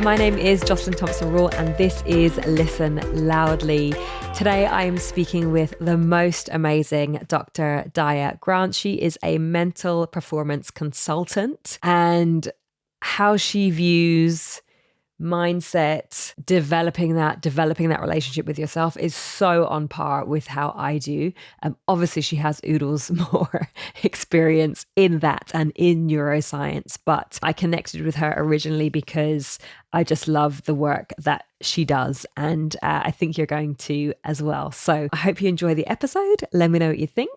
my name is Joslyn Thompson Rule, and this is Listen Loudly. Today, I am speaking with the most amazing Dr. Daya Grant. She is a mental performance consultant, and how she views mindset, developing that relationship with yourself is so on par with how I do. Obviously, she has oodles more experience in that and in neuroscience, but I connected with her originally because I just love the work that she does, and I think you're going to as well. So I hope you enjoy the episode. Let me know what you think,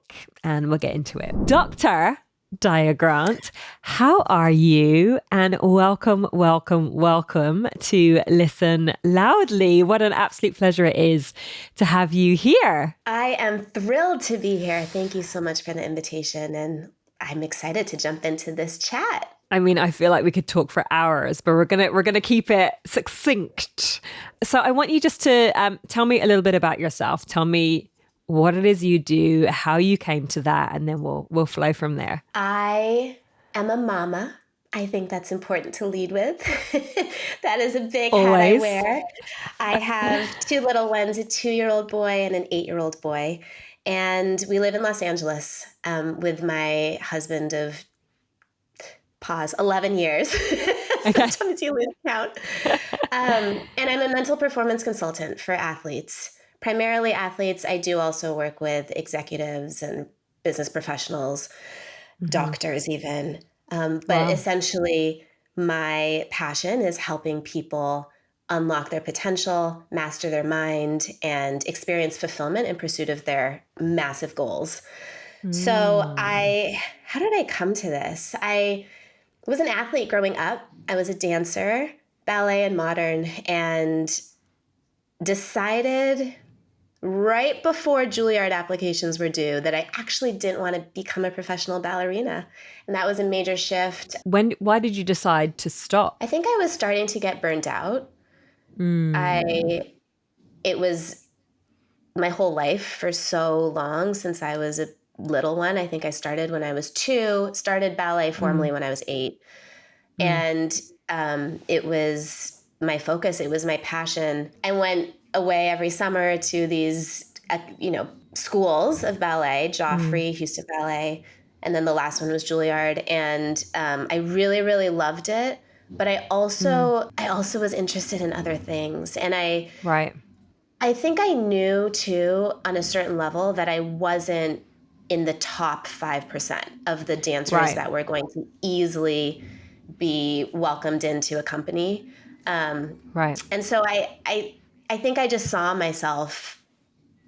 and we'll get into it. Dr. Daya Grant, how are you? And welcome to Listen Loudly. What an absolute pleasure it is to have you here. I am thrilled to be here. Thank you so much for the invitation, and I'm excited to jump into this chat. I mean, I feel like we could talk for hours, but we're gonna keep it succinct. So I want you just to tell me a little bit about yourself. Tell me what it is you do, how you came to that, and then we'll flow from there. I am a mama. I think that's important to lead with. That is a big Always. hat I wear. I have two little ones, a 2-year-old boy and an 8-year-old boy. And we live in Los Angeles with my husband of 11 years. Okay. Sometimes you lose count. And I'm a mental performance consultant for athletes. Primarily athletes. I do also work with executives and business professionals, doctors even. But essentially, my passion is helping people unlock their potential, master their mind, and experience fulfillment in pursuit of their massive goals. So how did I come to this? I was an athlete growing up. I was a dancer, ballet and modern, and decided right before Juilliard applications were due that I actually didn't want to become a professional ballerina. And that was a major shift. Why did you decide to stop? I think I was starting to get burnt out. It was my whole life for so long since I was a little one. I think I started when I was 2, started ballet formally when I was 8. And it was my focus. It was my passion. I went away every summer to these, schools of ballet, Joffrey, Houston Ballet, and then the last one was Juilliard. And I really, really loved it. But I also was interested in other things. And I think I knew too, on a certain level, that I wasn't in the top 5% of the dancers that were going to easily be welcomed into a company. And so I think I just saw myself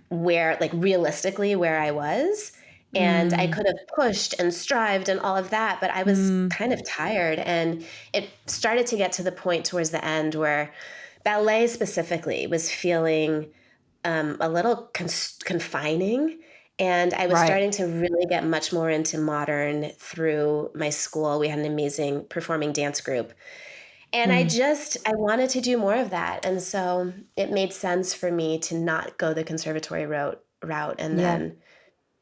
realistically where I was, and I could have pushed and strived and all of that, but I was kind of tired. And it started to get to the point towards the end where ballet specifically was feeling a little confining. And I was starting to really get much more into modern through my school. We had an amazing performing dance group. And I wanted to do more of that. And so it made sense for me to not go the conservatory route and then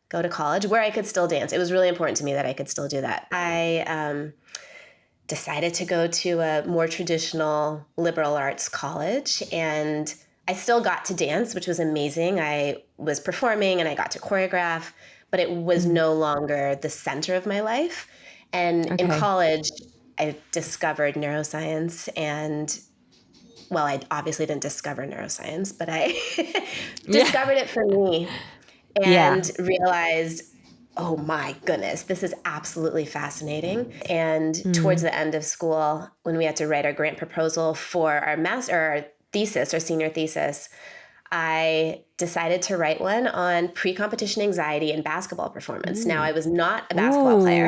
go to college where I could still dance. It was really important to me that I could still do that. I decided to go to a more traditional liberal arts college, and I still got to dance, which was amazing. I was performing and I got to choreograph, but it was no longer the center of my life. And in college, I discovered neuroscience, and I obviously didn't discover neuroscience, but I discovered it for me and realized, oh my goodness, this is absolutely fascinating. And towards the end of school, when we had to write our grant proposal for our thesis, our senior thesis, I decided to write one on pre-competition anxiety and basketball performance. Now, I was not a basketball player.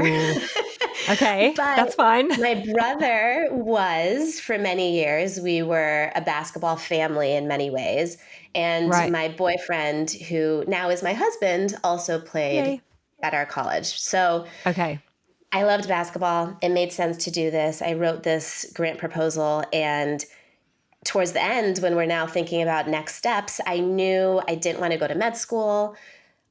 Okay, but that's fine. My brother was, for many years, we were a basketball family in many ways. And my boyfriend, who now is my husband, also played at our college. So I loved basketball. It made sense to do this. I wrote this grant proposal, and towards the end, when we're now thinking about next steps, I knew I didn't want to go to med school.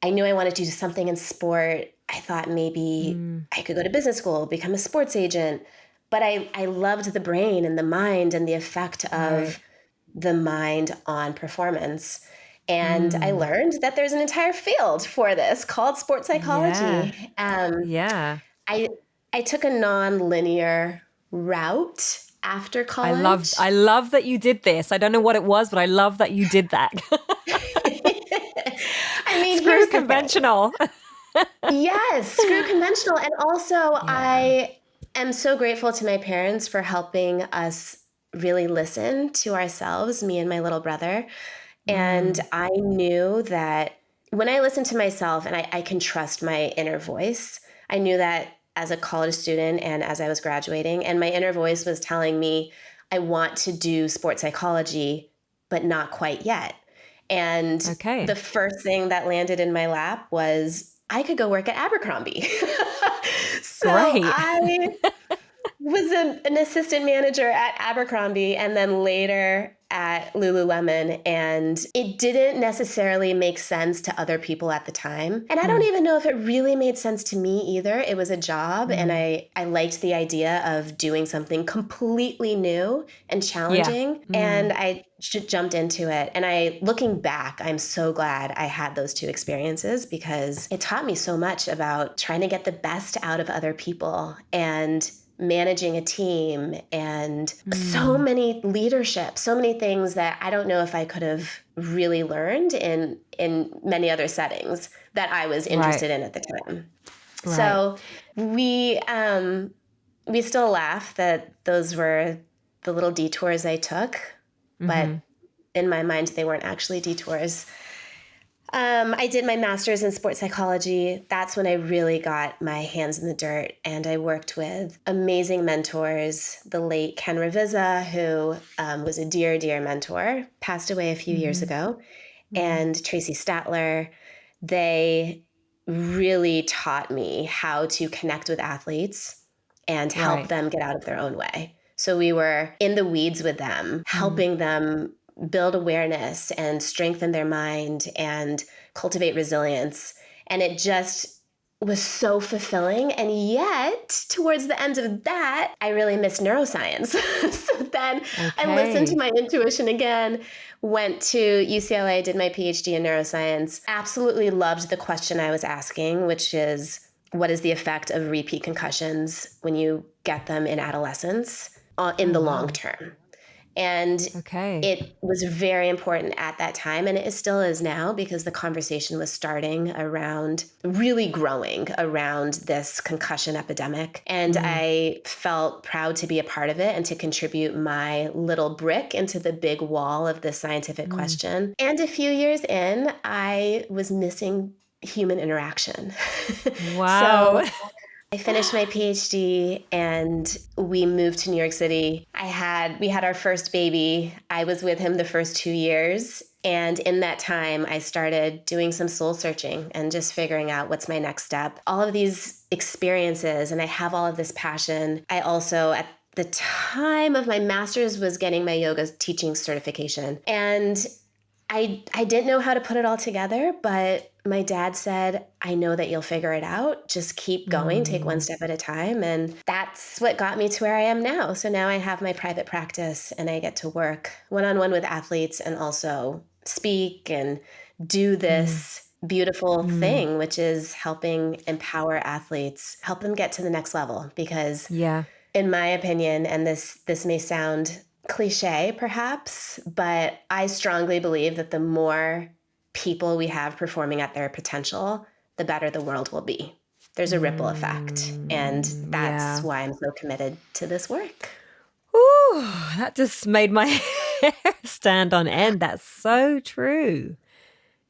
I knew I wanted to do something in sport. I thought maybe I could go to business school, become a sports agent. but I loved the brain and the mind and the effect Right. of the mind on performance. And I Mm. learned that there's an entire field for this called sports Yeah. psychology. Yeah. I I took a non-linear route after college. I love that you did this. I don't know what it was, but I love that you did that. I mean, Screw here's the thing. conventional. Yes, screw conventional. And also, Yeah. I am so grateful to my parents for helping us really listen to ourselves, me and my little brother. And Mm. I knew that when I listen to myself and I can trust my inner voice, I knew that as a college student and as I was graduating, and my inner voice was telling me, I want to do sports psychology, but not quite yet. And the Okay. first thing that landed in my lap was I could go work at Abercrombie. So Great. I was an assistant manager at Abercrombie and then later at Lululemon. And it didn't necessarily make sense to other people at the time. And I don't Mm. even know if it really made sense to me either. It was a job and Mm. I liked the idea of doing something completely new and Yeah. challenging. Mm. And I jumped into it. And looking back, I'm so glad I had those two experiences because it taught me so much about trying to get the best out of other people and managing a team and so Mm. many leadership, so many things that I don't know if I could have really learned in many other settings that I was Right. interested in at the time. Right. So we still laugh that those were the little detours I took, but Mm-hmm. in my mind they weren't actually detours. I did my master's in sports psychology. That's when I really got my hands in the dirt. And I worked with amazing mentors. The late Ken Ravizza, who was a dear, dear mentor, passed away a few years Mm-hmm. ago, Mm. and Tracy Statler. They really taught me how to connect with athletes and help Right. them get out of their own way. So we were in the weeds with them, Mm. helping them build awareness and strengthen their mind and cultivate resilience. And it just was so fulfilling. And yet, towards the end of that, I really missed neuroscience. So then I listened to Okay. my intuition again, went to UCLA, did my PhD in neuroscience, absolutely loved the question I was asking, which is what is the effect of repeat concussions when you get them in adolescence in Oh, the long wow. term? And Okay. it was very important at that time, and it still is now because the conversation was starting around, really growing around this concussion epidemic. And Mm. I felt proud to be a part of it and to contribute my little brick into the big wall of this scientific Mm. question. And a few years in, I was missing human interaction. Wow. So I finished my PhD and we moved to New York City. We had our first baby. I was with him the first 2 years. And in that time, I started doing some soul searching and just figuring out what's my next step. All of these experiences, and I have all of this passion. I also, at the time of my master's, was getting my yoga teaching certification. And I didn't know how to put it all together, but my dad said, I know that you'll figure it out. Just keep going, take one Mm. step at a time. And that's what got me to where I am now. So now I have my private practice and I get to work one-on-one with athletes and also speak and do Mm. this beautiful Mm. thing, which is helping empower athletes, help them get to the next level. Because Yeah. in my opinion, and this may sound cliche perhaps, but I strongly believe that the more people we have performing at their potential, the better the world will be. There's a ripple effect. And Mm. that's Yeah. why I'm so committed to this work. Ooh, that just made my hair stand on end. That's so true.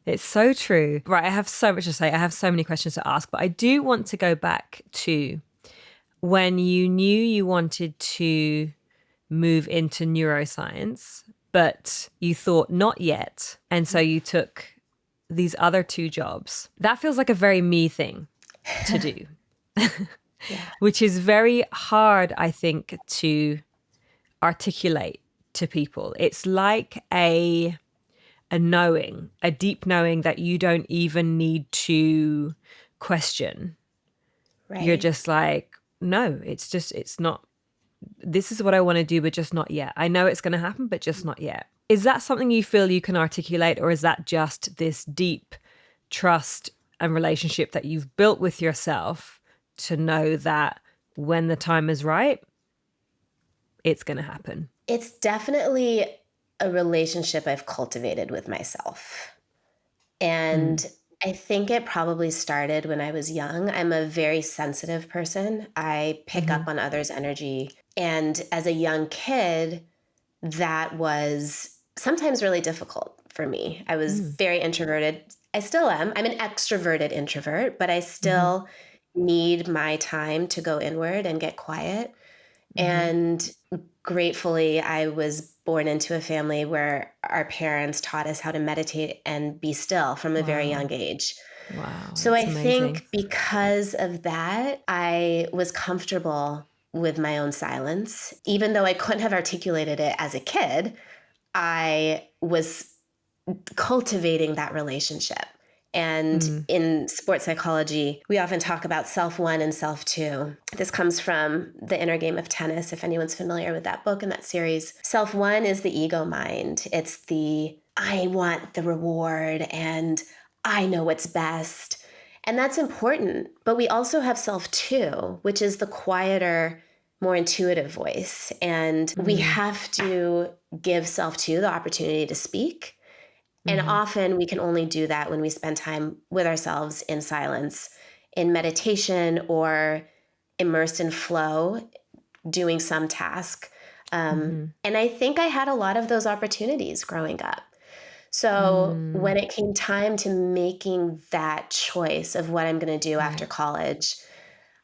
It's so true. Right, I have so much to say. I have so many questions to ask, but I do want to go back to when you knew you wanted to move into neuroscience, but you thought not yet. And so you took these other two jobs. That feels like a very me thing to do, Yeah. which is very hard, I think, to articulate to people. It's like a knowing, a deep knowing that you don't even need to question. You're Right. just like, no, it's not this is what I want to do, but just not yet. I know it's going to happen, but just not yet. Is that something you feel you can articulate, or is that just this deep trust and relationship that you've built with yourself to know that when the time is right, it's going to happen? It's definitely a relationship I've cultivated with myself. And I think it probably started when I was young. I'm a very sensitive person. I pick up on others' energy. And as a young kid, that was sometimes really difficult for me. I was very introverted. I still am. I'm an extroverted introvert, but I still need my time to go inward and get quiet. And gratefully, I was born into a family where our parents taught us how to meditate and be still from a very young age. Wow. So that's I amazing. think because of that, I was comfortable with my own silence. Even though I couldn't have articulated it as a kid, I was cultivating that relationship. And in sports psychology, we often talk about self one and self two. This comes from The Inner Game of Tennis, if anyone's familiar with that book and that series. Self one is the ego mind. It's the I want the reward and I know what's best. And that's important. But we also have self two, which is the quieter, more intuitive voice. And we have to give self two the opportunity to speak. And often we can only do that when we spend time with ourselves in silence, in meditation, or immersed in flow, doing some task. And I think I had a lot of those opportunities growing up. So when it came time to making that choice of what I'm going to do after college,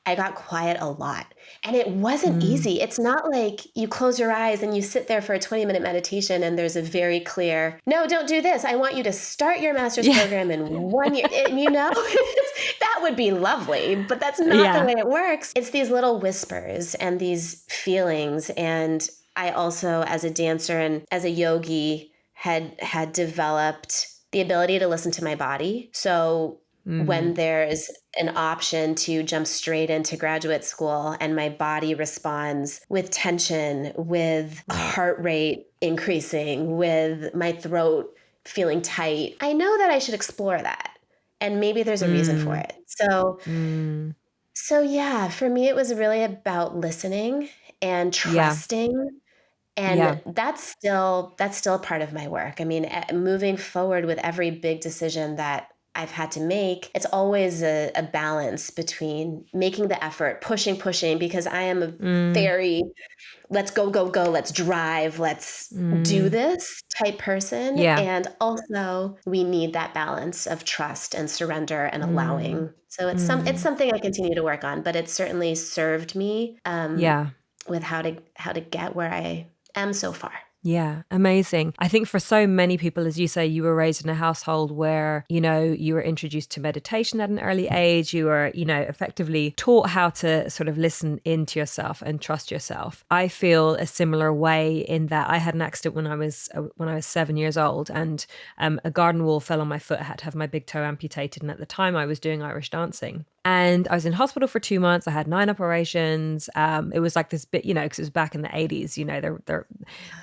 I got quiet a lot. And it wasn't easy. It's not like you close your eyes and you sit there for a 20-minute meditation and there's a very clear, no, don't do this. I want you to start your master's program in 1 year. And, that would be lovely, but that's not the way it works. It's these little whispers and these feelings. And I also, as a dancer and as a yogi, had developed the ability to listen to my body. So when there's an option to jump straight into graduate school and my body responds with tension, with heart rate increasing, with my throat feeling tight, I know that I should explore that. And maybe there's a reason for it. So yeah, for me, it was really about listening and trusting. And that's still part of my work. I mean, moving forward with every big decision that I've had to make, it's always a balance between making the effort, pushing, because I am a very let's go, let's drive, let's do this type person. And also we need that balance of trust and surrender and allowing. So it's something I continue to work on, but it's certainly served me with how to get where I am so far. Yeah, amazing. I think for so many people, as you say, you were raised in a household where, you were introduced to meditation at an early age. You were, effectively taught how to sort of listen into yourself and trust yourself. I feel a similar way in that I had an accident when I was 7 years old, and a garden wall fell on my foot. I had to have my big toe amputated. And at the time I was doing Irish dancing. And I was in hospital for 2 months. I had 9 operations. It was like this bit, because it was back in the 80s,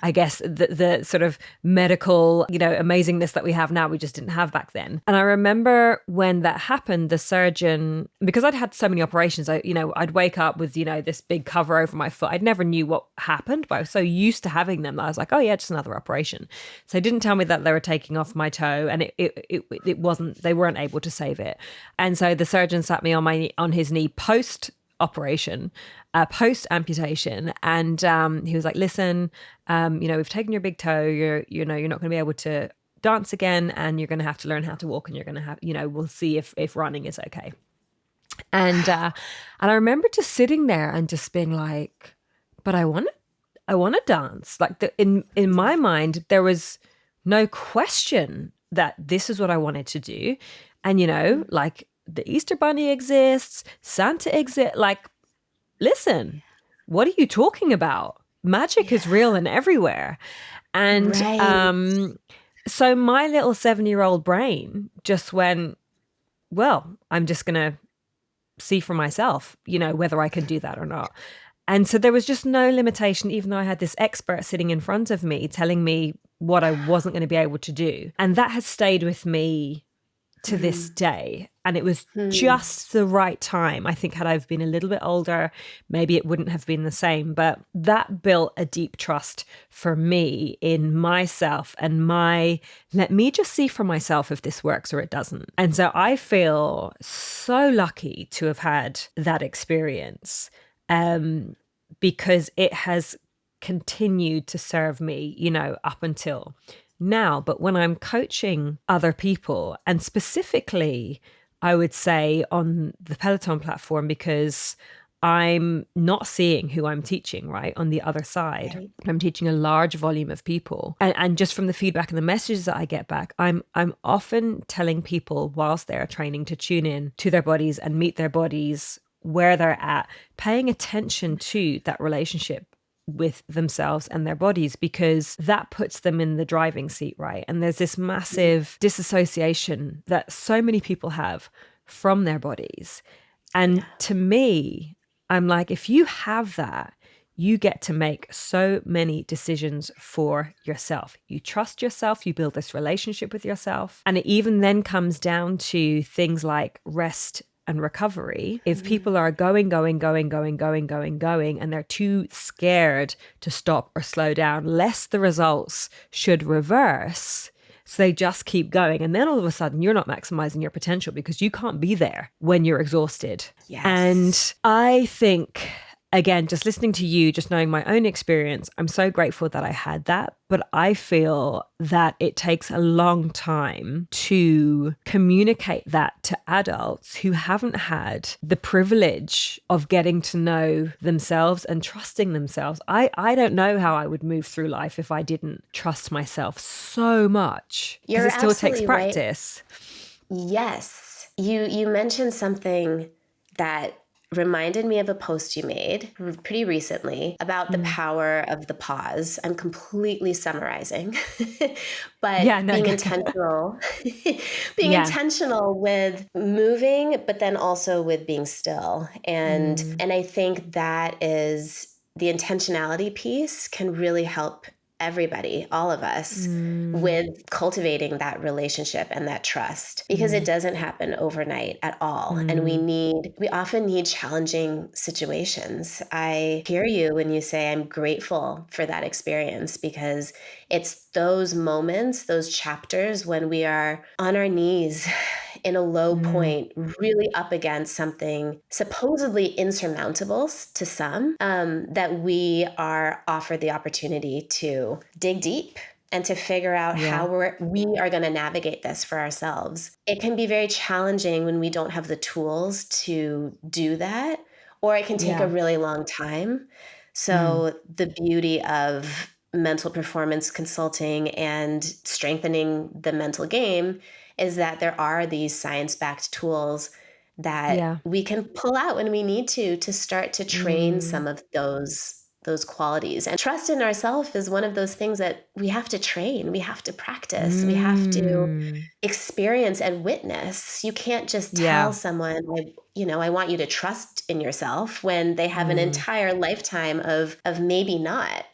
I guess the sort of medical, amazingness that we have now, we just didn't have back then. And I remember when that happened, the surgeon, because I'd had so many operations, I'd wake up with, this big cover over my foot. I'd never knew what happened, but I was so used to having them that I was like, oh yeah, just another operation. So they didn't tell me that they were taking off my toe, and it wasn't, they weren't able to save it. And so the surgeon sat me on his knee post operation, post amputation, and he was like, listen, we've taken your big toe, you're not going to be able to dance again, and you're going to have to learn how to walk, and you're going to have, we'll see if running is okay. And I remember just sitting there and just being like, but I want to dance. Like in my mind there was no question that this is what I wanted to do. And like, the Easter Bunny exists, Santa exists. Like, listen, what are you talking about? Magic is real and everywhere. And so my little 7-year-old brain just went, well, I'm just going to see for myself, whether I can do that or not. And so there was just no limitation, even though I had this expert sitting in front of me telling me what I wasn't going to be able to do. And that has stayed with me to this day. And it was just the right time. I think had I been a little bit older, maybe it wouldn't have been the same. But that built a deep trust for me in myself and let me just see for myself if this works or it doesn't. And so I feel so lucky to have had that experience, because it has continued to serve me, up until now. But when I'm coaching other people, and specifically, I would say on the Peloton platform, because I'm not seeing who I'm teaching, right, on the other side. Right. I'm teaching a large volume of people. And just from the feedback and the messages that I get back, I'm often telling people whilst they're training to tune in to their bodies and meet their bodies where they're at, paying attention to that relationship with themselves and their bodies, because that puts them in the driving seat, right? And there's this massive disassociation that so many people have from their bodies. And to me, I'm like, if you have that, you get to make so many decisions for yourself. You trust yourself, you build this relationship with yourself. And it even then comes down to things like rest and recovery. If people are going, and they're too scared to stop or slow down, lest the results should reverse, so they just keep going. And then all of a sudden, you're not maximizing your potential because you can't be there when you're exhausted. Yes. And I think, again, just listening to you, just knowing my own experience, I'm so grateful that I had that. But I feel that it takes a long time to communicate that to adults who haven't had the privilege of getting to know themselves and trusting themselves. I don't know how I would move through life if I didn't trust myself so much. Because it still takes practice. Right. Yes. You mentioned something that reminded me of a post you made pretty recently about the power of the pause. I'm completely summarizing, but being intentional, intentional with moving, but then also with being still. And I think that is the intentionality piece can really help everybody, all of us, with cultivating that relationship and that trust, because it doesn't happen overnight at all. And we often need challenging situations. I hear you when you say I'm grateful for that experience, because it's those moments, those chapters when we are on our knees in a low point, really up against something supposedly insurmountable to some, that we are offered the opportunity to dig deep and to figure out how we are going to navigate this for ourselves. It can be very challenging when we don't have the tools to do that, or it can take a really long time. So the beauty of mental performance consulting and strengthening the mental game is that there are these science-backed tools that we can pull out when we need to start to train some of those qualities. And trust in ourselves is one of those things that we have to train, we have to practice, we have to experience and witness. You can't just tell someone, I want you to trust in yourself, when they have an entire lifetime of maybe not.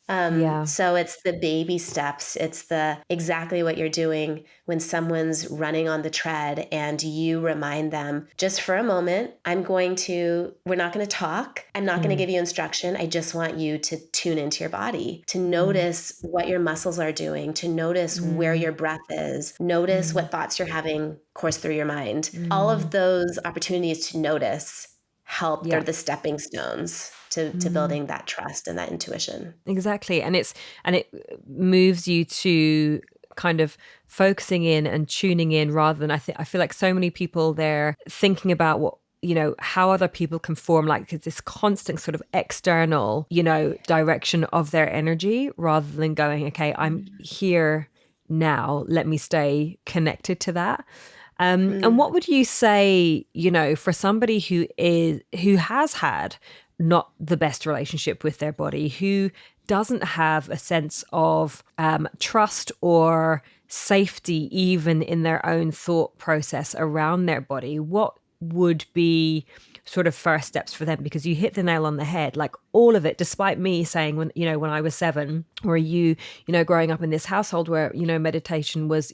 So it's the baby steps. It's exactly what you're doing when someone's running on the tread and you remind them, just for a moment, we're not going to talk. I'm not going to give you instruction. I just want you to tune into your body, to notice what your muscles are doing, to notice where your breath is, notice what thoughts you're having course through your mind. All of those opportunities to notice help. They're the stepping stones to building that trust and that intuition. Exactly. And it moves you to kind of focusing in and tuning in, rather than I feel like so many people, they're thinking about what, how other people can form, like it's this constant sort of external, direction of their energy, rather than going, okay, I'm here now, let me stay connected to that. And what would you say, for somebody who has had not the best relationship with their body, who doesn't have a sense of trust or safety even in their own thought process around their body, what would be sort of first steps for them? Because you hit the nail on the head, like all of it, despite me saying when I was 7, or growing up in this household where, meditation was,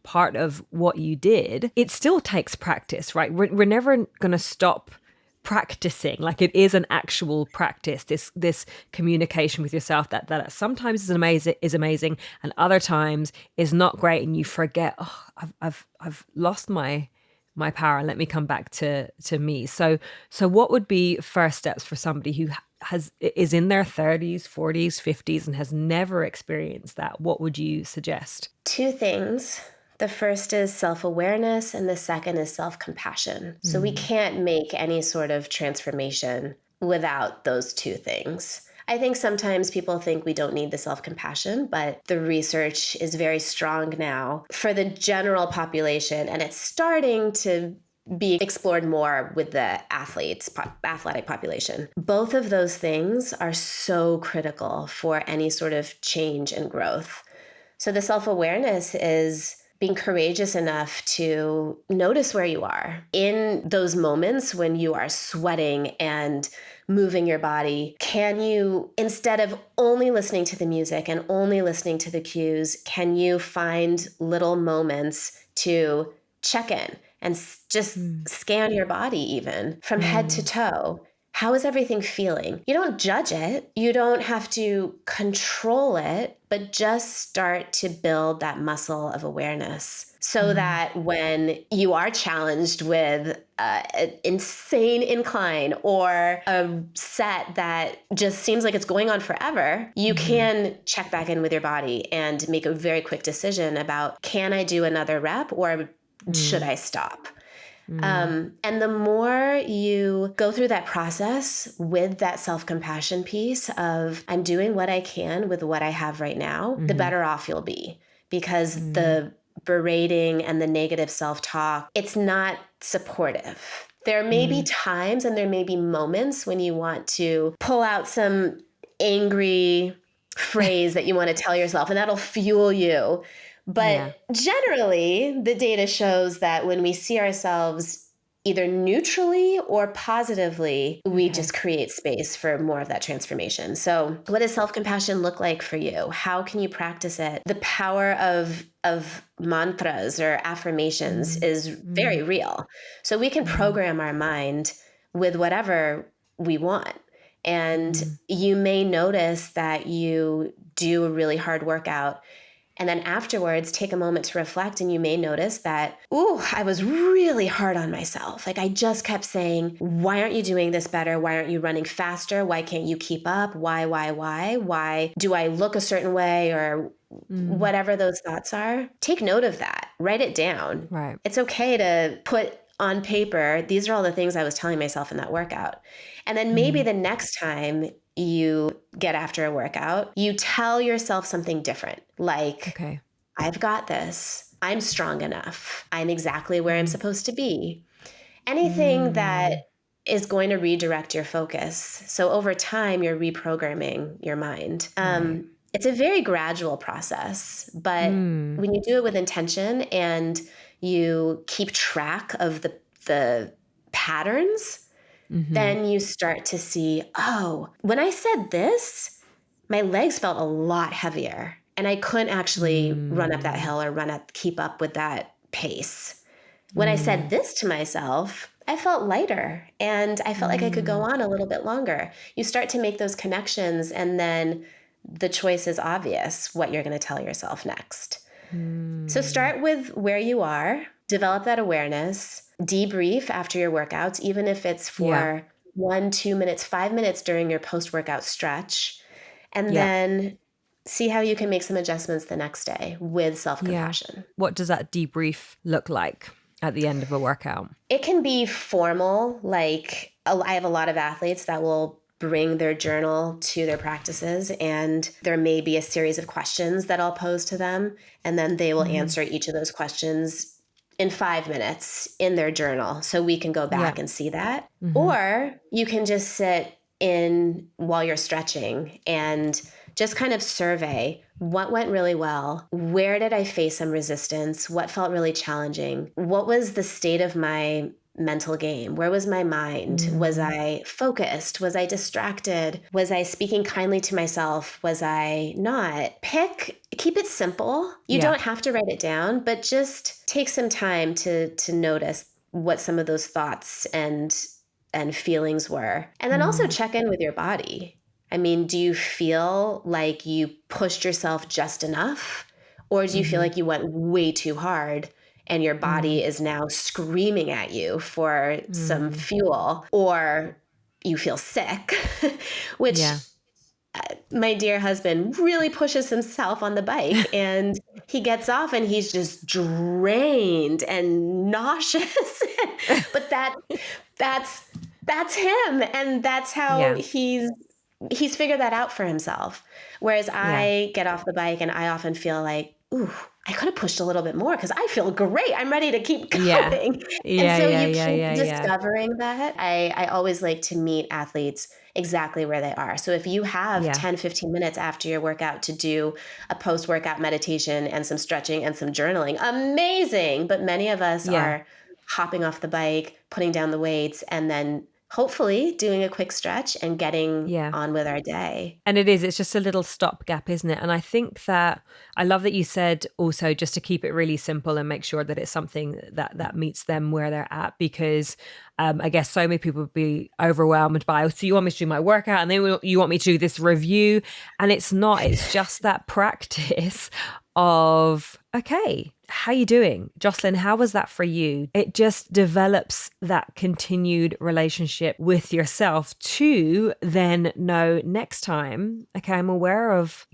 part of what you did, it still takes practice, right? We're never going to stop practicing. Like, it is an actual practice, this communication with yourself that sometimes is amazing and other times is not great, and you forget, oh, I've lost my power, let me come back to me. So what would be first steps for somebody who is in their 30s, 40s, 50s and has never experienced that? What would you suggest? 2 things. The first is self-awareness, and the second is self-compassion. So we can't make any sort of transformation without those 2 things. I think sometimes people think we don't need the self-compassion, but the research is very strong now for the general population, and it's starting to be explored more with the athletic population. Both of those things are so critical for any sort of change and growth. So the self-awareness is being courageous enough to notice where you are in those moments when you are sweating and moving your body. Can you, instead of only listening to the music and only listening to the cues, can you find little moments to check in and just scan your body even from head to toe? How is everything feeling? You don't judge it. You don't have to control it, but just start to build that muscle of awareness so that when you are challenged with an insane incline or a set that just seems like it's going on forever, you can check back in with your body and make a very quick decision about, can I do another rep or should I stop? And the more you go through that process with that self-compassion piece of, I'm doing what I can with what I have right now, the better off you'll be. Because the berating and the negative self-talk, it's not supportive. There may be times and there may be moments when you want to pull out some angry phrase that you want to tell yourself, and that'll fuel you. But generally, the data shows that when we see ourselves either neutrally or positively, we just create space for more of that transformation. So what does self-compassion look like for you? How can you practice it? The power of mantras or affirmations is very real. So we can program our mind with whatever we want. And you may notice that you do a really hard workout, and then afterwards, take a moment to reflect, and you may notice that, I was really hard on myself. Like, I just kept saying, why aren't you doing this better? Why aren't you running faster? Why can't you keep up? Why? Why do I look a certain way, or whatever those thoughts are? Take note of that. Write it down. Right. It's okay to put on paper, these are all the things I was telling myself in that workout. And then maybe the next time you get after a workout, you tell yourself something different. Like, I've got this. I'm strong enough. I'm exactly where I'm supposed to be. Anything that is going to redirect your focus. So over time, you're reprogramming your mind. It's a very gradual process, but when you do it with intention and you keep track of the patterns, then you start to see, when I said this, my legs felt a lot heavier and I couldn't actually run up that hill or keep up with that pace. When I said this to myself, I felt lighter and I felt like I could go on a little bit longer. You start to make those connections, and then the choice is obvious what you're going to tell yourself next. So start with where you are, develop that awareness, debrief after your workouts, even if it's for 1, 2 minutes, 5 minutes during your post-workout stretch, and then see how you can make some adjustments the next day with self-compassion. What does that debrief look like at the end of a workout? It can be formal, like I have a lot of athletes that will bring their journal to their practices, and there may be a series of questions that I'll pose to them, and then they will answer each of those questions in 5 minutes in their journal, so we can go back and see that. Or you can just sit in while you're stretching and just kind of survey what went really well, where did I face some resistance, what felt really challenging, what was the state of my mental game? Where was my mind? Was I focused? Was I distracted? Was I speaking kindly to myself? Was I not? Keep it simple. You Yeah. don't have to write it down, but just take some time to notice what some of those thoughts and feelings were. And then also check in with your body. I mean, do you feel like you pushed yourself just enough? Or do you feel like you went way too hard and your body is now screaming at you for some fuel? Or you feel sick, which my dear husband really pushes himself on the bike and he gets off and he's just drained and nauseous. But that's him, and that's how he's figured that out for himself. Whereas I get off the bike and I often feel like, ooh, I could have pushed a little bit more because I feel great. I'm ready to keep going. And so you keep discovering that. I always like to meet athletes exactly where they are. So if you have 10, 15 minutes after your workout to do a post-workout meditation and some stretching and some journaling, amazing. But many of us are hopping off the bike, putting down the weights, and then hopefully doing a quick stretch and getting on with our day. And it's just a little stopgap, isn't it? And I think that I love that you said also just to keep it really simple and make sure that it's something that meets them where they're at, because I guess so many people would be overwhelmed by, so you want me to do my workout and then you want me to do this review. And it's not, it's just that practice of, okay, how you doing? Joslyn, how was that for you? It just develops that continued relationship with yourself to then know next time, okay, I'm aware of,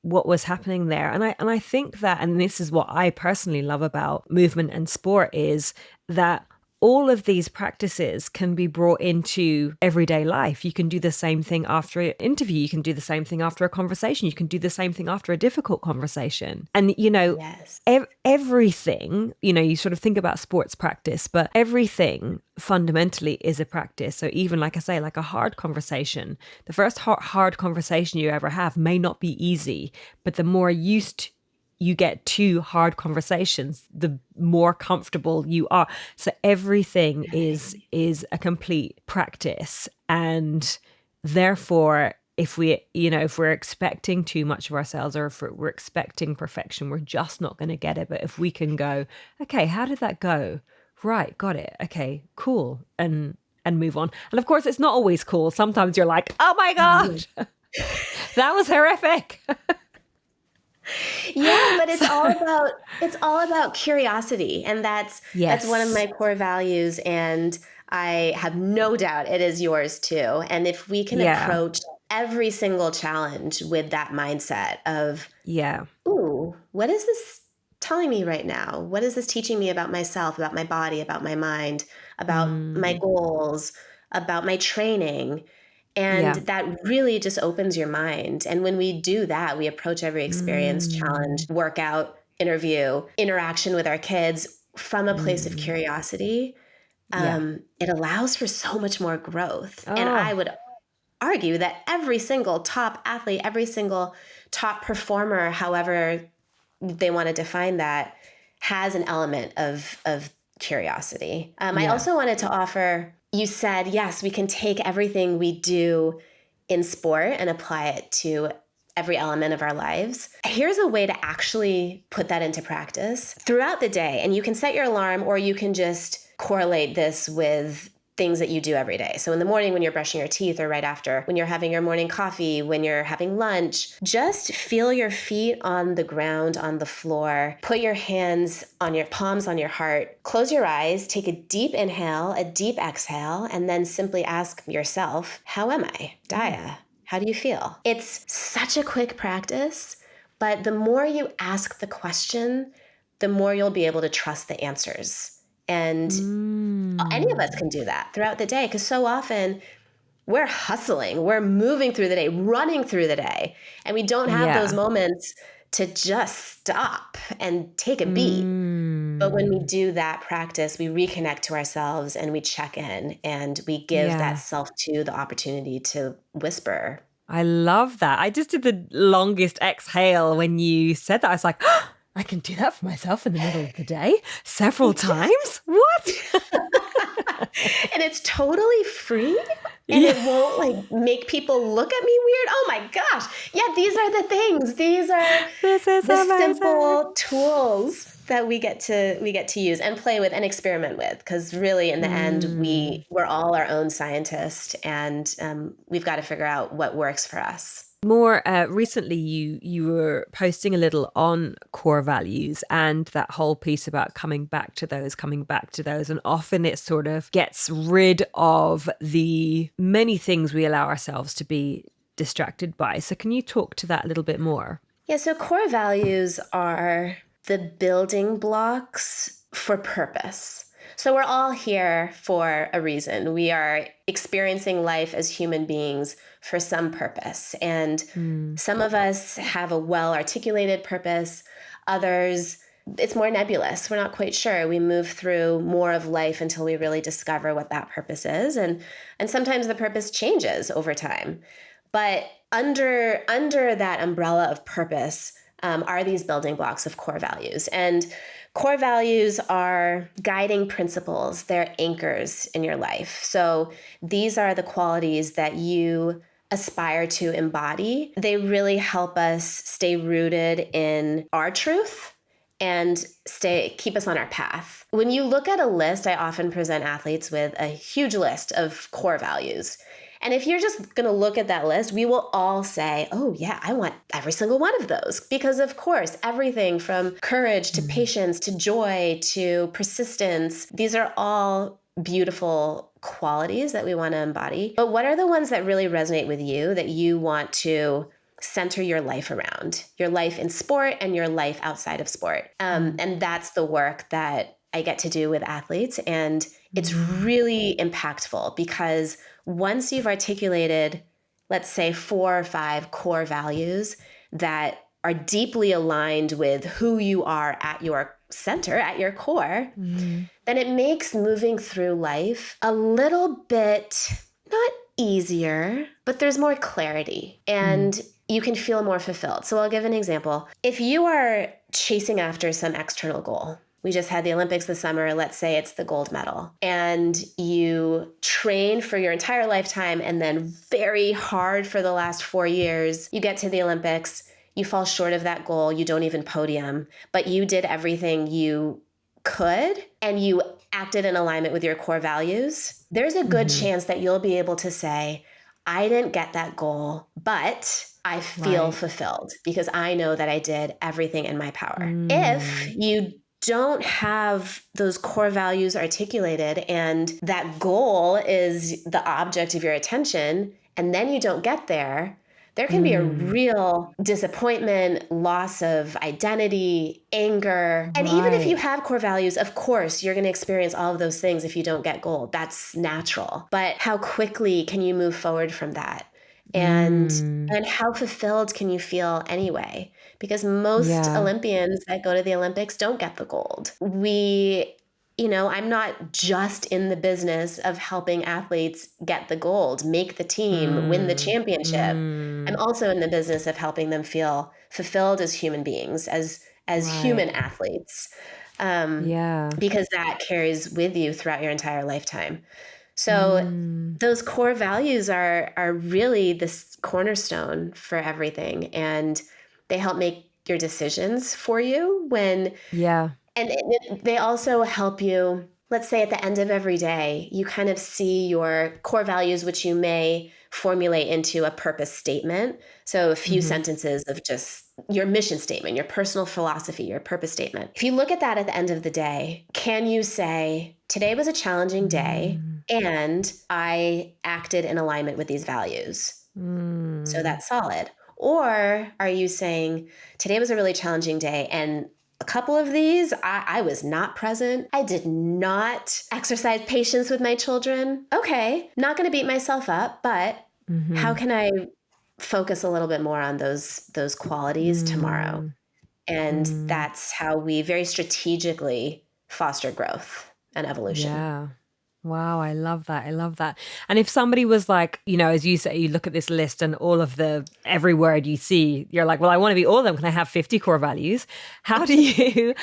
what was happening there. And I think that, and this is what I personally love about movement and sport, is that all of these practices can be brought into everyday life. You can do the same thing after an interview. You can do the same thing after a conversation. You can do the same thing after a difficult conversation. And, everything, you sort of think about sports practice, but everything fundamentally is a practice. So even, like I say, like a hard conversation, the first hard conversation you ever have may not be easy, but the more used you get to hard conversations, the more comfortable you are. So everything is a complete practice. And therefore, if we're expecting too much of ourselves, or if we're expecting perfection, we're just not going to get it. But if we can go, okay, how did that go? Right, got it. Okay, cool. And move on. And of course, it's not always cool. Sometimes you're like, oh my gosh, that was horrific. Yeah, but it's all about curiosity, and that's one of my core values, and I have no doubt it is yours too. And if we can approach every single challenge with that mindset of, ooh, what is this telling me right now? What is this teaching me about myself, about my body, about my mind, about my goals, about my training? And that really just opens your mind. And when we do that, we approach every experience, challenge, workout, interview, interaction with our kids from a place of curiosity. It allows for so much more growth. And I would argue that every single top athlete, every single top performer, however they want to define that, has an element of curiosity. I also wanted to offer, you said, yes, we can take everything we do in sport and apply it to every element of our lives. Here's a way to actually put that into practice throughout the day. And you can set your alarm, or you can just correlate this with things that you do every day. So in the morning when you're brushing your teeth, or right after, when you're having your morning coffee, when you're having lunch, just feel your feet on the ground, on the floor. Put your hands on your palms on your heart. Close your eyes, take a deep inhale, a deep exhale, and then simply ask yourself, how am I? Daya, how do you feel? It's such a quick practice, but the more you ask the question, the more you'll be able to trust the answers. And any of us can do that throughout the day, because so often we're hustling, we're moving through the day, running through the day, and we don't have those moments to just stop and take a beat. But when we do that practice, we reconnect to ourselves and we check in, and we give that self-to the opportunity to whisper. I love that. I just did the longest exhale when you said that. I was like, oh, I can do that for myself in the middle of the day several times. What? it's totally free and Yeah. it won't like make people look at me weird. Oh my gosh. Yeah, these are the things. These are This is the amazing. simple tools that we get to use and play with and experiment with, because really in the end we're all our own scientists, and we've got to figure out what works for us. More recently, you were posting a little on core values and that whole piece about coming back to those, and often it sort of gets rid of the many things we allow ourselves to be distracted by. So can you talk to that a little bit more? Yeah, so core values are the building blocks for purpose. So we're all here for a reason. We are experiencing life as human beings for some purpose. And some of us have a well-articulated purpose. Others, it's more nebulous. We're not quite sure. We move through more of life until we really discover what that purpose is. And sometimes the purpose changes over time. But under that umbrella of purpose are these building blocks of core values. And core values are guiding principles. They're anchors in your life. So these are the qualities that you aspire to embody. They really help us stay rooted in our truth and keep us on our path. When you look at a list, I often present athletes with a huge list of core values. And if you're just going to look at that list, we will all say, oh yeah, I want every single one of those. Because of course, everything from courage to patience to joy to persistence, these are all beautiful qualities that we want to embody. But what are the ones that really resonate with you that you want to center your life around? Your life in sport and your life outside of sport. And that's the work that I get to do with athletes. And it's really impactful because once you've articulated, let's say 4 or 5 core values that are deeply aligned with who you are at your center, at your core, then it makes moving through life a little bit, not easier, but there's more clarity and you can feel more fulfilled. So I'll give an example. If you are chasing after some external goal, we just had the Olympics this summer, let's say it's the gold medal, and you train for your entire lifetime and then very hard for the last 4 years, you get to the Olympics, you fall short of that goal, you don't even podium, but you did everything you could and you acted in alignment with your core values, there's a good chance that you'll be able to say, I didn't get that goal, but I feel fulfilled because I know that I did everything in my power. If you don't have those core values articulated and that goal is the object of your attention, and then you don't get there, there can be a real disappointment, loss of identity, anger. And even if you have core values, of course, you're going to experience all of those things if you don't get gold. That's natural. But how quickly can you move forward from that? And how fulfilled can you feel anyway? Because most Olympians that go to the Olympics don't get the gold. I'm not just in the business of helping athletes get the gold, make the team, win the championship. I'm also in the business of helping them feel fulfilled as human beings, as human athletes, because that carries with you throughout your entire lifetime. So those core values are really this cornerstone for everything, and they help make your decisions for you and they also help you, let's say at the end of every day, you kind of see your core values, which you may formulate into a purpose statement. So a few sentences of just your mission statement, your personal philosophy, your purpose statement. If you look at that at the end of the day, can you say, today was a challenging day and I acted in alignment with these values? So that's solid. Or are you saying, today was a really challenging day and a couple of these, I was not present. I did not exercise patience with my children. Okay, not going to beat myself up, but how can I focus a little bit more on those qualities tomorrow? And that's how we very strategically foster growth and evolution. Yeah. Wow, I love that. I love that. And if somebody was like, as you say, you look at this list and all of every word you see, you're like, well, I want to be all of them. Can I have 50 core values? How does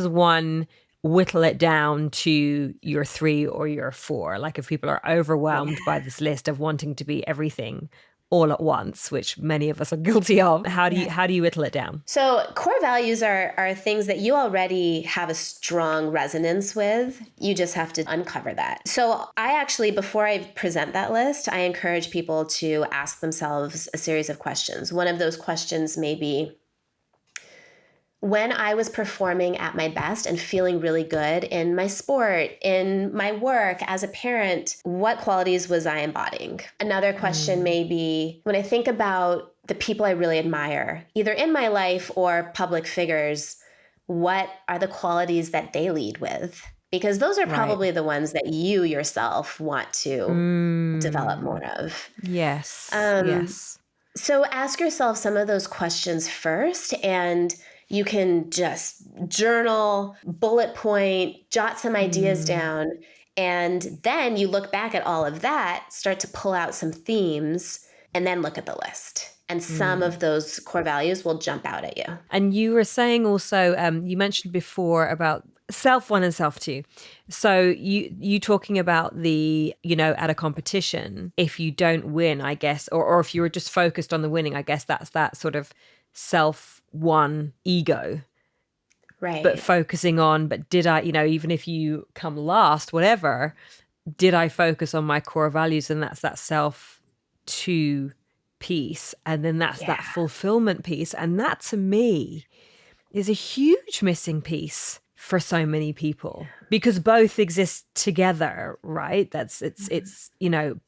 one whittle it down to your 3 or your 4? Like if people are overwhelmed by this list of wanting to be everything all at once, which many of us are guilty of, how do you whittle it down? So core values are things that you already have a strong resonance with. You just have to uncover that. So I actually, before I present that list, I encourage people to ask themselves a series of questions. One of those questions may be, when I was performing at my best and feeling really good in my sport, in my work, as a parent, what qualities was I embodying? Another question may be, when I think about the people I really admire, either in my life or public figures, what are the qualities that they lead with? Because those are probably the ones that you yourself want to develop more of. Yes. Yes. So ask yourself some of those questions first, and you can just journal, bullet point, jot some ideas down. And then you look back at all of that, start to pull out some themes, and then look at the list. And some of those core values will jump out at you. And you were saying also, you mentioned before about self 1 and self 2. So you talking about the, at a competition, if you don't win, I guess, or if you were just focused on the winning, I guess that's that sort of self 1 ego. Right. But focusing on, but did I, even if you come last, whatever, did I focus on my core values? And that's that self 2 piece. And then that's that fulfillment piece. And that to me is a huge missing piece for so many people, because both exist together, right? It's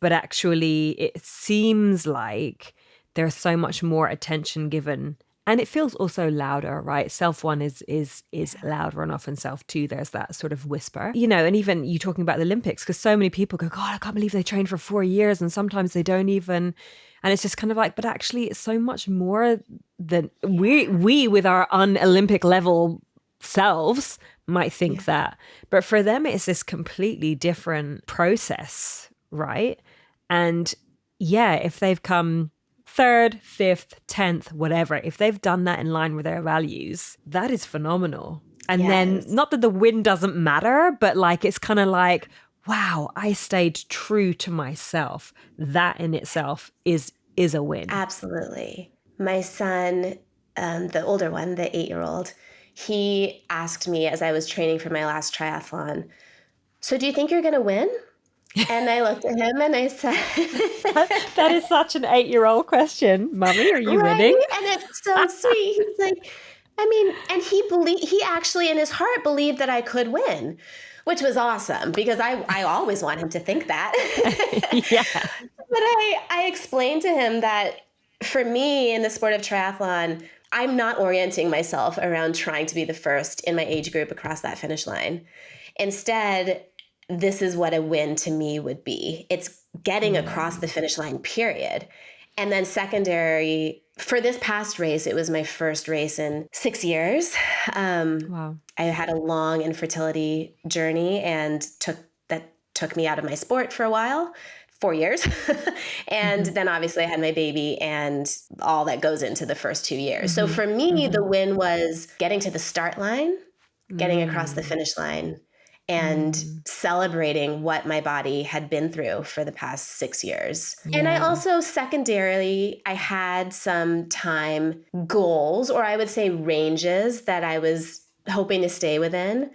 but actually it seems like there's so much more attention given, and it feels also louder, right? Self 1 is louder, and often self 2, there's that sort of whisper, and even you talking about the Olympics, because so many people go, God, I can't believe they trained for 4 years, and sometimes they don't even. And it's just kind of like, but actually it's so much more than we with our un-Olympic level selves might think that. But for them, it's this completely different process, right? And if they've come 3rd, 5th, 10th, whatever, if they've done that in line with their values, that is phenomenal. And then not that the win doesn't matter, but like, it's kind of like, wow, I stayed true to myself. That in itself is a win. Absolutely. My son, the older one, the 8-year-old, he asked me as I was training for my last triathlon, so do you think you're going to win? And I looked at him and I said, that is such an 8-year-old question. Mommy, are you winning? And it's so sweet. He's like, and he actually in his heart believed that I could win, which was awesome, because I always want him to think that. But I explained to him that for me in the sport of triathlon, I'm not orienting myself around trying to be the first in my age group across that finish line. Instead, this is what a win to me would be. It's getting across the finish line, period. And then secondary, for this past race, it was my first race in 6 years. Wow. I had a long infertility journey, and took me out of my sport for a while, 4 years. And then obviously I had my baby and all that goes into the first 2 years. So for me, the win was getting to the start line, getting across the finish line, and celebrating what my body had been through for the past 6 years. And I also secondarily, I had some time goals, or I would say ranges, that I was hoping to stay within.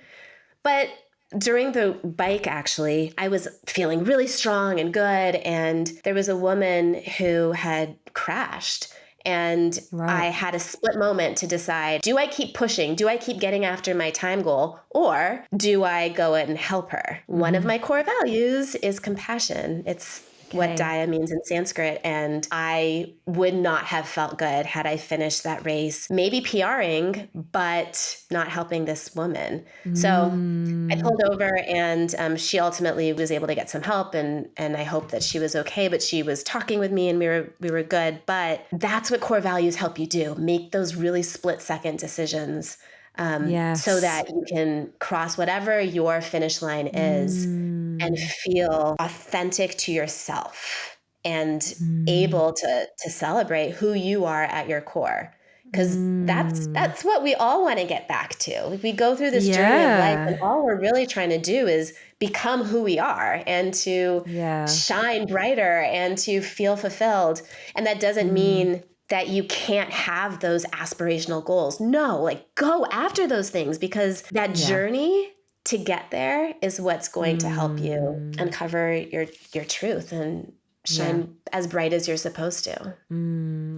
But during the bike, actually, I was feeling really strong and good. And there was a woman who had crashed. And I had a split moment to decide, do I keep pushing? Do I keep getting after my time goal? Or do I go and help her? One of my core values is compassion. It's what Daya means in Sanskrit. And I would not have felt good had I finished that race, maybe PRing, but not helping this woman. So I pulled over, and she ultimately was able to get some help, and I hope that she was okay, but she was talking with me and we were good. But that's what core values help you do. Make those really split-second decisions. So that you can cross whatever your finish line is and feel authentic to yourself and able to celebrate who you are at your core. because that's what we all want to get back to. We go through this journey of life, and Yeah. all we're really trying to do is become who we are and to Yeah. shine brighter and to feel fulfilled. And that doesn't mean that you can't have those aspirational goals. No, like go after those things, because that Yeah. journey to get there is what's going to help you uncover your truth and Yeah. shine as bright as you're supposed to.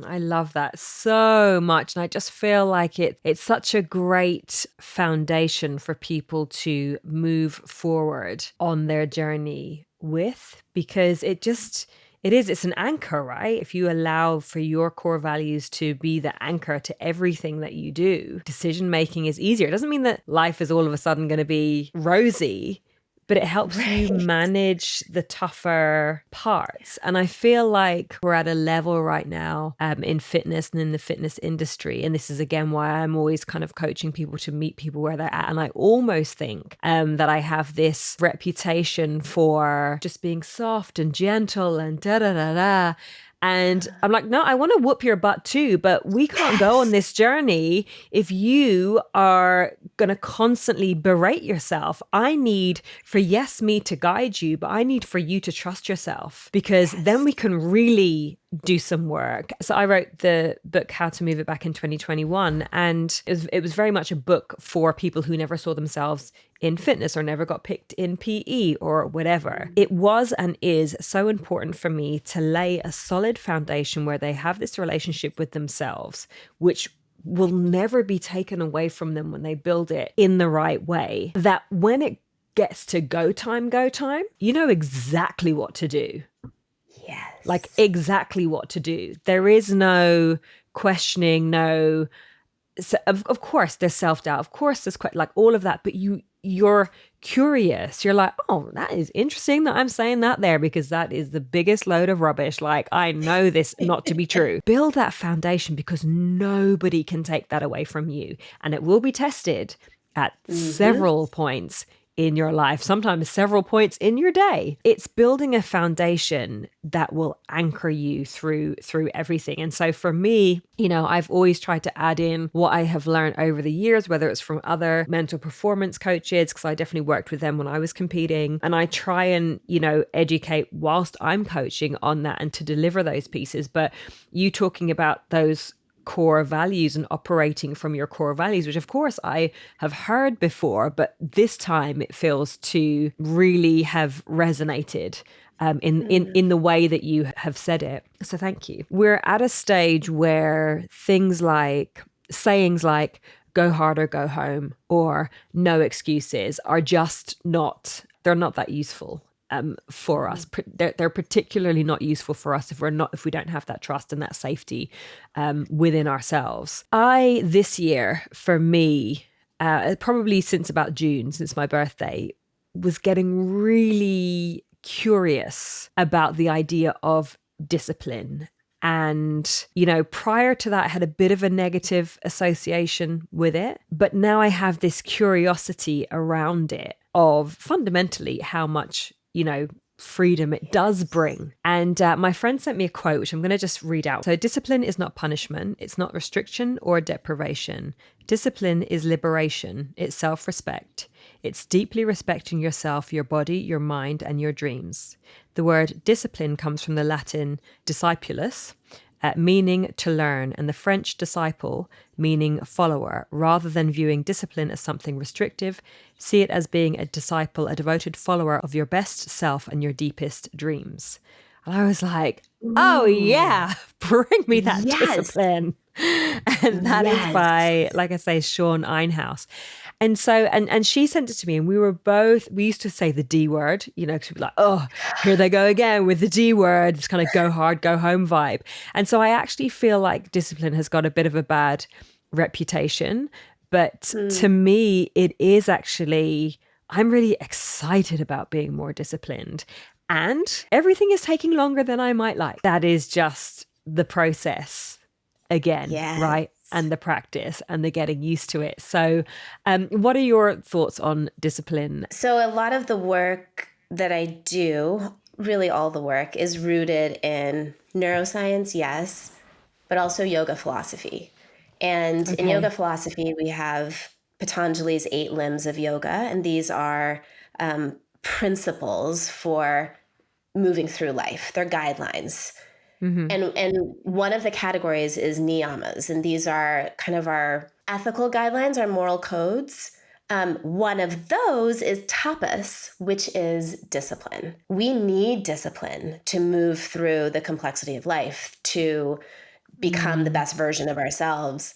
I love that so much. And I just feel like it's such a great foundation for people to move forward on their journey with, because it's an anchor, right? If you allow for your core values to be the anchor to everything that you do, decision making is easier. It doesn't mean that life is all of a sudden going to be rosy, but it helps you Right. manage the tougher parts. And I feel like we're at a level right now in fitness and in the fitness industry. And this is again why I'm always kind of coaching people to meet people where they're at. And I almost think that I have this reputation for just being soft and gentle and da da da da. And I'm like, no, I want to whoop your butt too, but we can't go on this journey if you are going to constantly berate yourself. I need for yes, me to guide you, but I need for you to trust yourself, because then we can really do some work. So I wrote the book, How to Move It, back in 2021. And it was very much a book for people who never saw themselves in fitness or never got picked in PE or whatever. It was and is so important for me to lay a solid foundation where they have this relationship with themselves, which will never be taken away from them when they build it in the right way, that when it gets to go time, you know exactly what to do. Yes. Like exactly what to do. There is no questioning, no. So of course there's self-doubt, of course there's like all of that, but you're curious. You're like, oh, that is interesting that I'm saying that there, because that is the biggest load of rubbish. Like, I know this not to be true. Build that foundation, because nobody can take that away from you, and it will be tested at several points in your life, sometimes several points in your day. It's building a foundation that will anchor you through everything. And so for me, I've always tried to add in what I have learned over the years, whether it's from other mental performance coaches, because I definitely worked with them when I was competing. And I try and, educate whilst I'm coaching on that and to deliver those pieces. But you talking about those core values and operating from your core values, which of course I have heard before, but this time it feels to really have resonated in the way that you have said it. So thank you. We're at a stage where sayings like go hard or go home or no excuses are just they're not that useful. For us. They're particularly not useful for us if we don't have that trust and that safety within ourselves. This year, for me, probably since about June, since my birthday, was getting really curious about the idea of discipline. And, prior to that, I had a bit of a negative association with it. But now I have this curiosity around it of fundamentally how much freedom it does bring. And my friend sent me a quote, which I'm going to just read out. So, discipline is not punishment. It's not restriction or deprivation. Discipline is liberation. It's self-respect. It's deeply respecting yourself, your body, your mind, and your dreams. The word discipline comes from the Latin discipulus, meaning to learn, and the French disciple, meaning follower. Rather than viewing discipline as something restrictive, see it as being a disciple, a devoted follower of your best self and your deepest dreams. And I was like, oh yeah, bring me that discipline. And that is by, like I say, Sean Einhaus. And so, and she sent it to me, and we used to say the D word, because we'd be like, oh, here they go again with the D word. It's kind of go hard, go home vibe. And so I actually feel like discipline has got a bit of a bad reputation. But to me, it is actually, I'm really excited about being more disciplined. And everything is taking longer than I might like. That is just the process again, right? And the practice and the getting used to it. So what are your thoughts on discipline? So a lot of the work that I do, really all the work, is rooted in neuroscience, yes, but also yoga philosophy. And in Okay. yoga philosophy, we have Patanjali's 8 limbs of yoga, and these are principles for moving through life. They're guidelines. Mm-hmm. And one of the categories is niyamas, and these are kind of our ethical guidelines, our moral codes. One of those is tapas, which is discipline. We need discipline to move through the complexity of life, to become the best version of ourselves.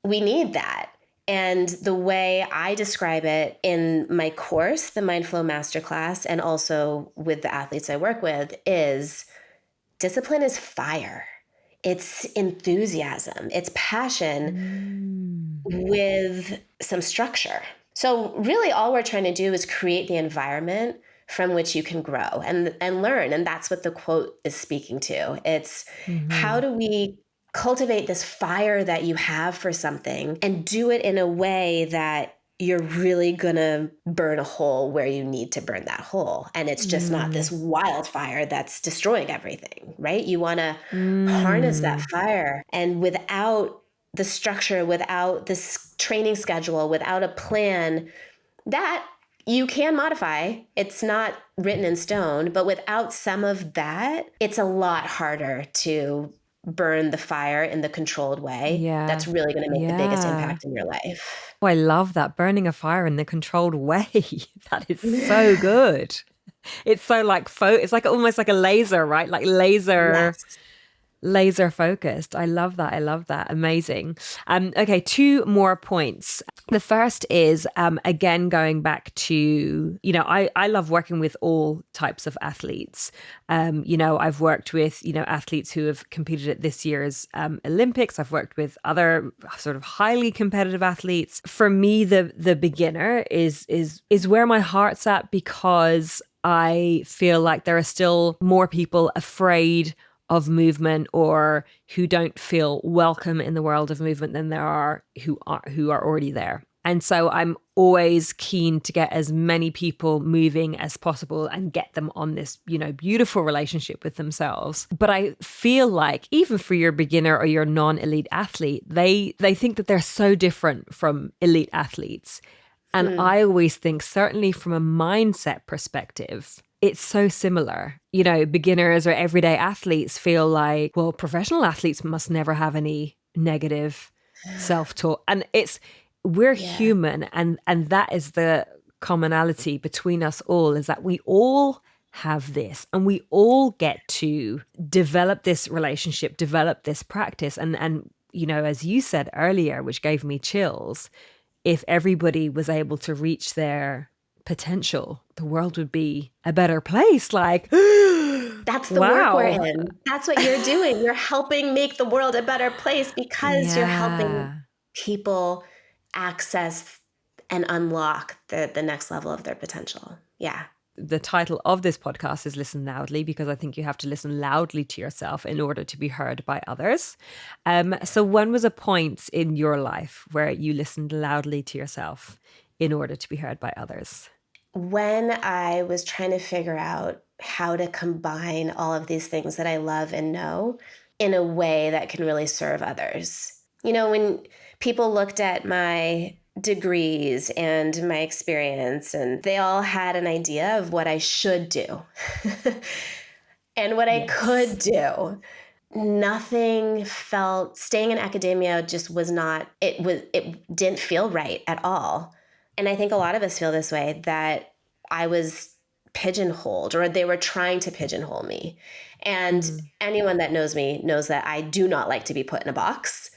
We need that. And the way I describe it in my course, the Mindflow Masterclass, and also with the athletes I work with, is discipline is fire. It's enthusiasm. It's passion with some structure. So really all we're trying to do is create the environment from which you can grow and learn. And that's what the quote is speaking to. It's how do we cultivate this fire that you have for something and do it in a way that you're really going to burn a hole where you need to burn that hole. And it's just not this wildfire that's destroying everything, right? You want to harness that fire. And without the structure, without this training schedule, without a plan, that you can modify. It's not written in stone, but without some of that, it's a lot harder to burn the fire in the controlled way. Yeah. That's really going to make the biggest Yeah. impact in your life. Oh, I love that. Burning a fire in the controlled way. That is so good. It's so like it's like almost like a laser, right? Like Yes. laser focused. I love that. I love that. Amazing. Okay, 2 more points. The first is, again, going back to, I love working with all types of athletes. I've worked with, athletes who have competed at this year's Olympics. I've worked with other sort of highly competitive athletes. For me, the beginner is where my heart's at, because I feel like there are still more people afraid of movement or who don't feel welcome in the world of movement than there are who are already there. And so I'm always keen to get as many people moving as possible and get them on this, beautiful relationship with themselves. But I feel like even for your beginner or your non-elite athlete, they think that they're so different from elite athletes. And I always think, certainly from a mindset perspective, it's so similar. Beginners or everyday athletes feel like, well, professional athletes must never have any negative self-talk. And we're human. And that is the commonality between us all, is that we all have this and we all get to develop this relationship, develop this practice. And as you said earlier, which gave me chills, if everybody was able to reach their potential, the world would be a better place. Like, that's the work we're wow. in. That's what you're doing. You're helping make the world a better place because you're helping people access and unlock the next level of their potential. Yeah. The title of this podcast is Listen Loudly, because I think you have to listen loudly to yourself in order to be heard by others. So when was a point in your life where you listened loudly to yourself in order to be heard by others? When I was trying to figure out how to combine all of these things that I love and know in a way that can really serve others. When people looked at my degrees and my experience, and they all had an idea of what I should do and what I could do. Staying in academia just it didn't feel right at all. And I think a lot of us feel this way, that I was pigeonholed, or they were trying to pigeonhole me. And anyone that knows me knows that I do not like to be put in a box.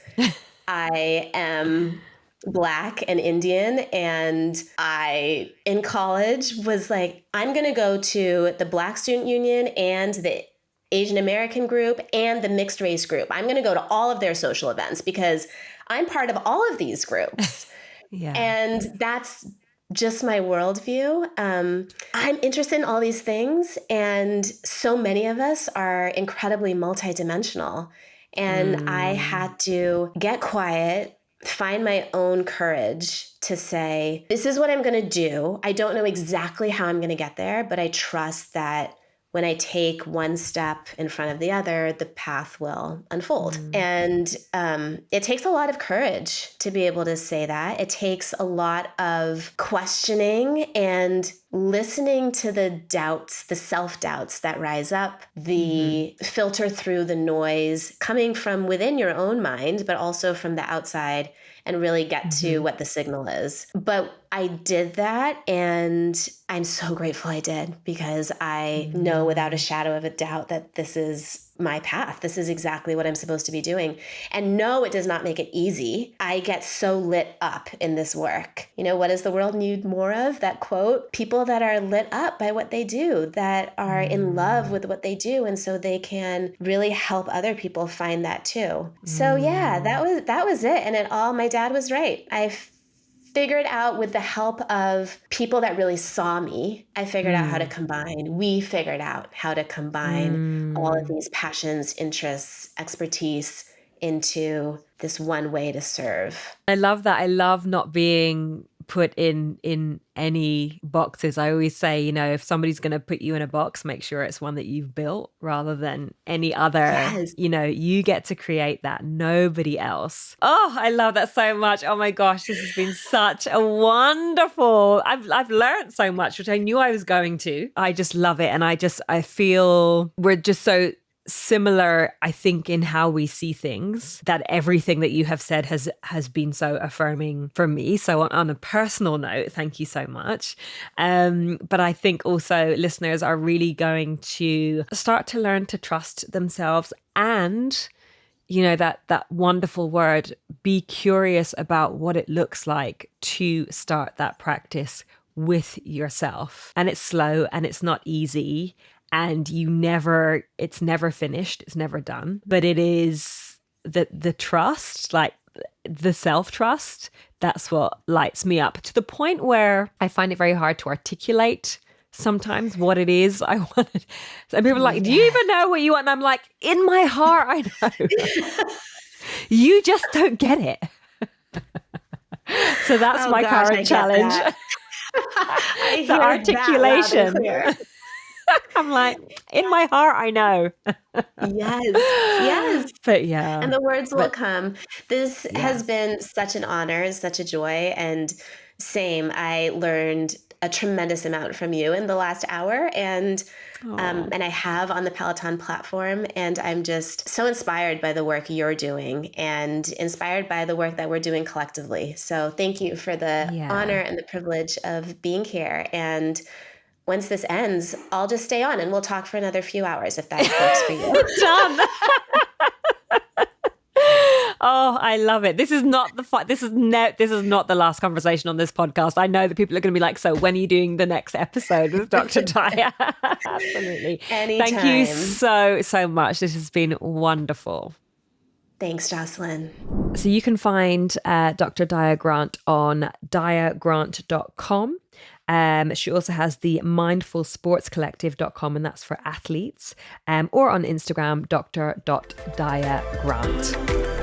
I am Black and Indian, and I, in college, was like, I'm going to go to the Black Student Union and the Asian American group and the mixed race group. I'm going to go to all of their social events because I'm part of all of these groups. And that's just my worldview. I'm interested in all these things, and so many of us are incredibly multidimensional. And I had to get quiet, find my own courage to say, this is what I'm going to do. I don't know exactly how I'm going to get there, but I trust that when I take one step in front of the other, the path will unfold. And it takes a lot of courage to be able to say that. It takes a lot of questioning and listening to the doubts, the self-doubts that rise up, the filter through the noise coming from within your own mind, but also from the outside, and really get to what the signal is. But I did that, and I'm so grateful I did, because I know without a shadow of a doubt that this is my path. This is exactly what I'm supposed to be doing. And no, it does not make it easy. I get so lit up in this work. You know, what does the world need more of? That quote, people that are lit up by what they do, that are in love with what they do. And so they can really help other people find that too. So yeah, that was it. And my dad was right. I figured out, with the help of people that really saw me, I figured out how to combine. We figured out how to combine all of these passions, interests, expertise into this one way to serve. I love that. I love not being put in any boxes. I always say, you know, if somebody's going to put you in a box, make sure it's one that you've built rather than any other. Yes. You know, you get to create that, nobody else. Oh, I love that so much. Oh my gosh, this has been such a wonderful, I've learned so much, which I knew I was going to. I just love it. And I feel we're just so similar, I think, in how we see things, that everything that you have said has been so affirming for me. So on a personal note, thank you so much. But I think also listeners are really going to start to learn to trust themselves, and you know, that wonderful word, be curious about what it looks like to start that practice with yourself. And it's slow and it's not easy. And it's never finished, it's never done. But it is the trust, like the self-trust, that's what lights me up, to the point where I find it very hard to articulate sometimes what it is I want. And people are like, do you even know what you want? And I'm like, in my heart, I know. You just don't get it. So that's my current challenge. The articulation. I'm like, in my heart, I know. Yes. But yeah. And the words will come. This has been such an honor, such a joy. And same, I learned a tremendous amount from you in the last hour. And I have on the Peloton platform. And I'm just so inspired by the work you're doing, and inspired by the work that we're doing collectively. So thank you for the honor and the privilege of being here. And once this ends, I'll just stay on and we'll talk for another few hours if that works for you. Done. Oh, I love it. This is not the last conversation on this podcast. I know that people are going to be like, so when are you doing the next episode with Dr. Daya? Absolutely. Anytime. Thank you so much. This has been wonderful. Thanks, Joslyn. So you can find Dr. Daya Grant on dayagrant.com. She also has the mindfulsportscollective.com, and that's for athletes, or on Instagram, dr.dayagrant.